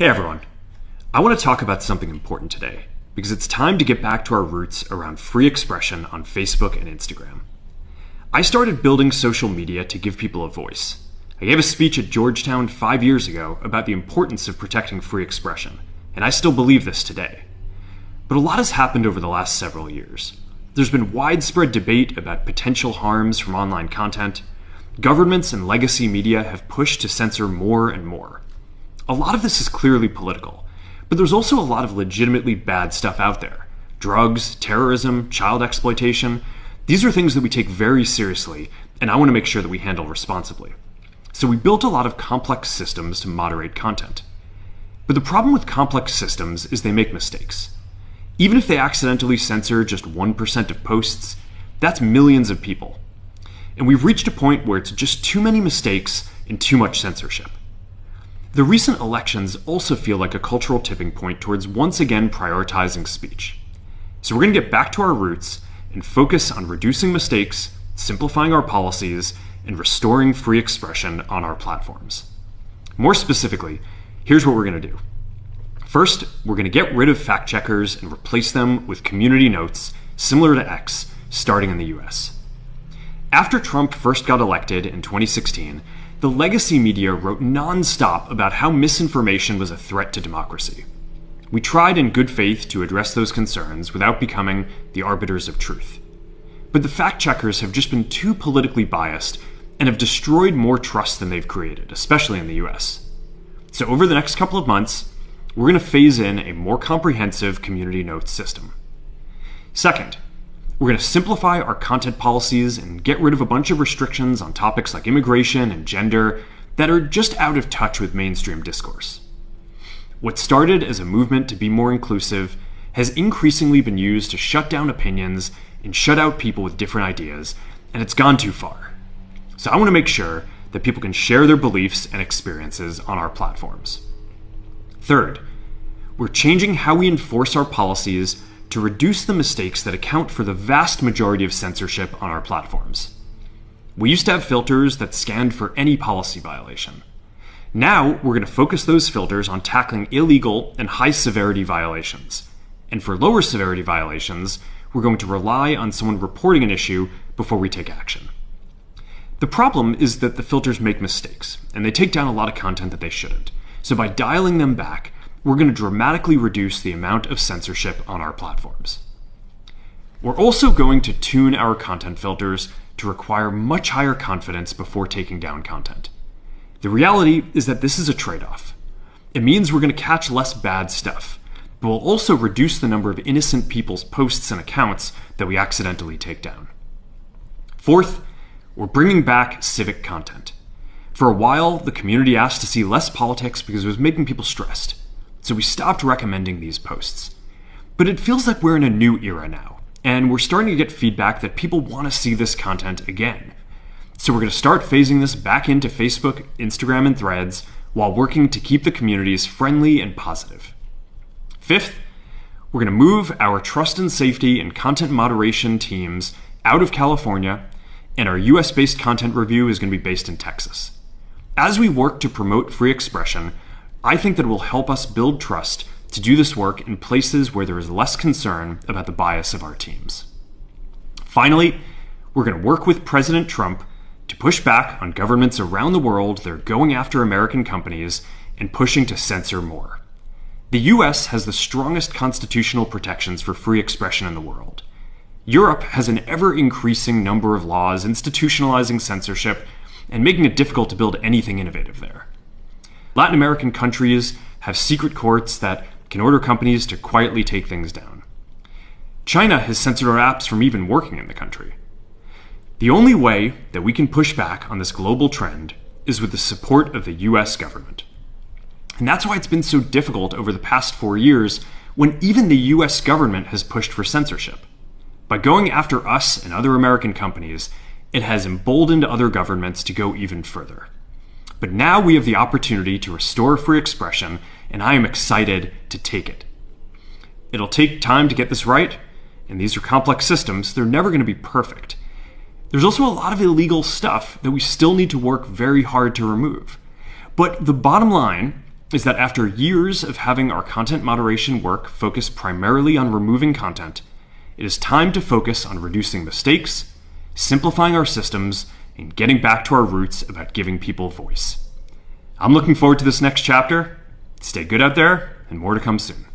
Hey everyone, I want to talk about something important today because it's time to get back to our roots around free expression on Facebook and Instagram. I started building social media to give people a voice. I gave a speech at Georgetown 5 years ago about the importance of protecting free expression, and I still believe this today. But a lot has happened over the last several years. There's been widespread debate about potential harms from online content. Governments and legacy media have pushed to censor more and more. A lot of this is clearly political, but there's also a lot of legitimately bad stuff out there. Drugs, terrorism, child exploitation. These are things that we take very seriously, and I want to make sure that we handle responsibly. So we built a lot of complex systems to moderate content. But the problem with complex systems is they make mistakes. Even if they accidentally censor just 1% of posts, that's millions of people. And we've reached a point where it's just too many mistakes and too much censorship. The recent elections also feel like a cultural tipping point towards once again prioritizing speech. So we're going to get back to our roots and focus on reducing mistakes, simplifying our policies, and restoring free expression on our platforms. More specifically, here's what we're going to do. First, we're going to get rid of fact checkers and replace them with community notes similar to X, starting in the US. After Trump first got elected in 2016, the legacy media wrote non-stop about how misinformation was a threat to democracy. We tried in good faith to address those concerns without becoming the arbiters of truth. But the fact checkers have just been too politically biased and have destroyed more trust than they've created, especially in the US. So over the next couple of months, we're going to phase in a more comprehensive community notes system. Second, we're going to simplify our content policies and get rid of a bunch of restrictions on topics like immigration and gender that are just out of touch with mainstream discourse. What started as a movement to be more inclusive has increasingly been used to shut down opinions and shut out people with different ideas, and it's gone too far. So I want to make sure that people can share their beliefs and experiences on our platforms. Third, we're changing how we enforce our policies to reduce the mistakes that account for the vast majority of censorship on our platforms. We used to have filters that scanned for any policy violation. Now, we're going to focus those filters on tackling illegal and high-severity violations. And for lower severity violations, we're going to rely on someone reporting an issue before we take action. The problem is that the filters make mistakes, and they take down a lot of content that they shouldn't. So by dialing them back, we're going to dramatically reduce the amount of censorship on our platforms. We're also going to tune our content filters to require much higher confidence before taking down content. The reality is that this is a trade-off. It means we're going to catch less bad stuff, but we'll also reduce the number of innocent people's posts and accounts that we accidentally take down. Fourth, we're bringing back civic content. For a while, the community asked to see less politics because it was making people stressed. So we stopped recommending these posts. But it feels like we're in a new era now, and we're starting to get feedback that people want to see this content again. So we're going to start phasing this back into Facebook, Instagram, and Threads while working to keep the communities friendly and positive. Fifth, we're going to move our trust and safety and content moderation teams out of California, and our US-based content review is going to be based in Texas. As we work to promote free expression, I think that it will help us build trust to do this work in places where there is less concern about the bias of our teams. Finally, we're going to work with President Trump to push back on governments around the world that are going after American companies and pushing to censor more. The US has the strongest constitutional protections for free expression in the world. Europe has an ever-increasing number of laws institutionalizing censorship and making it difficult to build anything innovative there. Latin American countries have secret courts that can order companies to quietly take things down. China has censored our apps from even working in the country. The only way that we can push back on this global trend is with the support of the US government. And that's why it's been so difficult over the past 4 years when even the US government has pushed for censorship. By going after us and other American companies, it has emboldened other governments to go even further. But now we have the opportunity to restore free expression, and I am excited to take it. It'll take time to get this right, and these are complex systems. They're never going to be perfect. There's also a lot of illegal stuff that we still need to work very hard to remove. But the bottom line is that after years of having our content moderation work focus primarily on removing content, it is time to focus on reducing mistakes, simplifying our systems, and getting back to our roots about giving people voice. I'm looking forward to this next chapter. Stay good out there, and more to come soon.